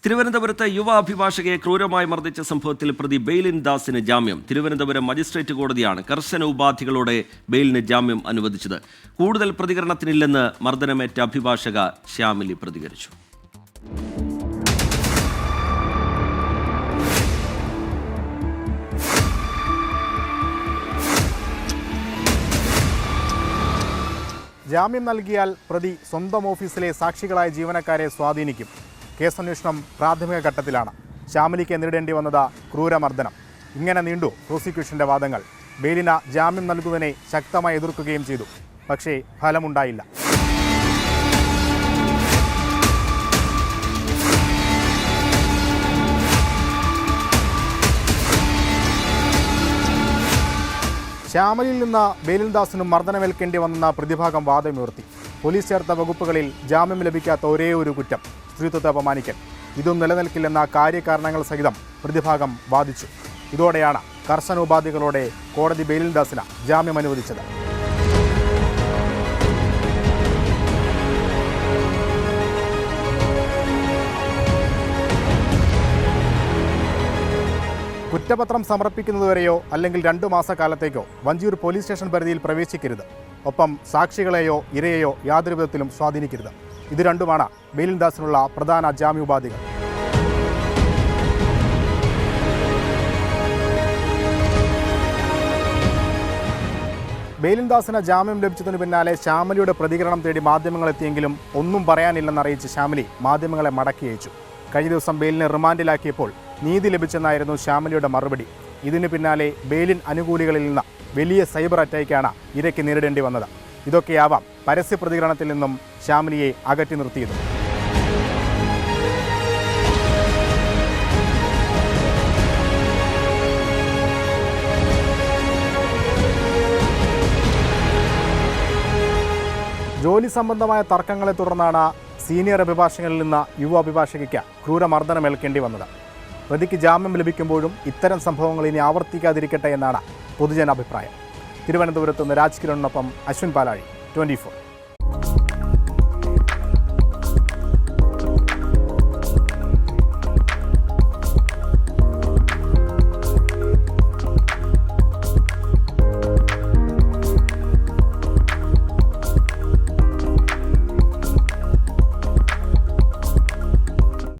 തിരുവനന്തപുരത്ത് യുവ അഭിഭാഷകയെ ക്രൂരമായി മർദ്ദിച്ച സംഭവത്തിൽ പ്രതി ബെയിലിൻ ദാസിന് ജാമ്യം. തിരുവനന്തപുരം മജിസ്ട്രേറ്റ് കോടതിയാണ് കർശന ഉപാധികളോടെ ബെയിലിന് ജാമ്യം അനുവദിച്ചത്. കൂടുതൽ പ്രതികരണത്തിനില്ലെന്ന് മർദ്ദനമേറ്റ അഭിഭാഷക ശ്യാമിലി പ്രതികരിച്ചു. ജാമ്യം നൽകിയാൽ പ്രതി സ്വന്തം ഓഫീസിലെ സാക്ഷികളായ ജീവനക്കാരെ സ്വാധീനിക്കും. കേസന്വേഷണം പ്രാഥമിക ഘട്ടത്തിലാണ്. ശ്യാമിലിക്ക് നേരിടേണ്ടി വന്നത് ക്രൂരമർദ്ദനം. ഇങ്ങനെ നീണ്ടു പ്രോസിക്യൂഷന്റെ വാദങ്ങൾ. ബെയിലിന് ജാമ്യം നൽകുന്നതിനെ ശക്തമായി എതിർക്കുകയും ചെയ്തു. പക്ഷേ ഫലമുണ്ടായില്ല. ശ്യാമലിൽ നിന്ന് ബെയിലിൻ ദാസിനും മർദ്ദനമേൽക്കേണ്ടി വന്നെന്ന പ്രതിഭാഗം വാദമുയർത്തി. പോലീസ് ചേർത്ത വകുപ്പുകളിൽ ജാമ്യം ലഭിക്കാത്ത ഒരേ ഒരു കുറ്റം സ്ത്രീത്വത്തെ അപമാനിക്കൽ. ഇതും നിലനിൽക്കില്ലെന്ന കാര്യകാരണങ്ങൾ സഹിതം പ്രതിഭാഗം വാദിച്ചു. ഇതോടെയാണ് കർശനോപാധികളോടെ കോടതി ബെയിലിൻ ദാസിന് ജാമ്യം അനുവദിച്ചത്. കുറ്റപത്രം സമർപ്പിക്കുന്നതുവരെയോ അല്ലെങ്കിൽ 2 മാസക്കാലത്തേക്കോ വഞ്ചിയൂർ പോലീസ് സ്റ്റേഷൻ പരിധിയിൽ പ്രവേശിക്കരുത്. ഒപ്പം സാക്ഷികളെയോ ഇരയെയോ യാതൊരു വിധത്തിലും സ്വാധീനിക്കരുത്. ഇത് രണ്ടുമാണ് ബെയിലിൻ ദാസിനുള്ള പ്രധാന ജാമ്യോപാധികൾ. ബെയിലിൻ ദാസിന് ജാമ്യം ലഭിച്ചതിന് പിന്നാലെ ശ്യാമിലിയുടെ പ്രതികരണം തേടി മാധ്യമങ്ങളെത്തിയെങ്കിലും ഒന്നും പറയാനില്ലെന്നറിയിച്ച് ശ്യാമിലി മാധ്യമങ്ങളെ മടക്കി അയച്ചു. കഴിഞ്ഞ ദിവസം ബെയിലിനെ റിമാൻഡിലാക്കിയപ്പോൾ നീതി ലഭിച്ചെന്നായിരുന്നു ശ്യാമിലിയുടെ മറുപടി. ഇതിന് പിന്നാലെ ബെയിലിൻ അനുകൂലികളിൽ നിന്ന് വലിയ സൈബർ അറ്റാക്കാണ് ഇരയ്ക്ക് നേരിടേണ്ടി വന്നത്. ഇതൊക്കെയാവാം പരസ്യ പ്രതികരണത്തിൽ നിന്നും ശ്യാമിലിയെ അകറ്റി നിർത്തിയത്. ജോലി സംബന്ധമായ തർക്കങ്ങളെ തുടർന്നാണ് സീനിയർ അഭിഭാഷകരിൽ നിന്ന് യുവ അഭിഭാഷകയ്ക്ക് ക്രൂരമർദ്ദനമേൽക്കേണ്ടി വന്നത്. പ്രതിക്ക് ജാമ്യം ലഭിക്കുമ്പോഴും ഇത്തരം സംഭവങ്ങൾ ഇനി ആവർത്തിക്കാതിരിക്കട്ടെ എന്നാണ് പൊതുജനാഭിപ്രായം. തിരുവനന്തപുരത്ത് നിന്ന് രാജ് കിരണിനൊപ്പം അശ്വിൻ പാലാഴി, 24.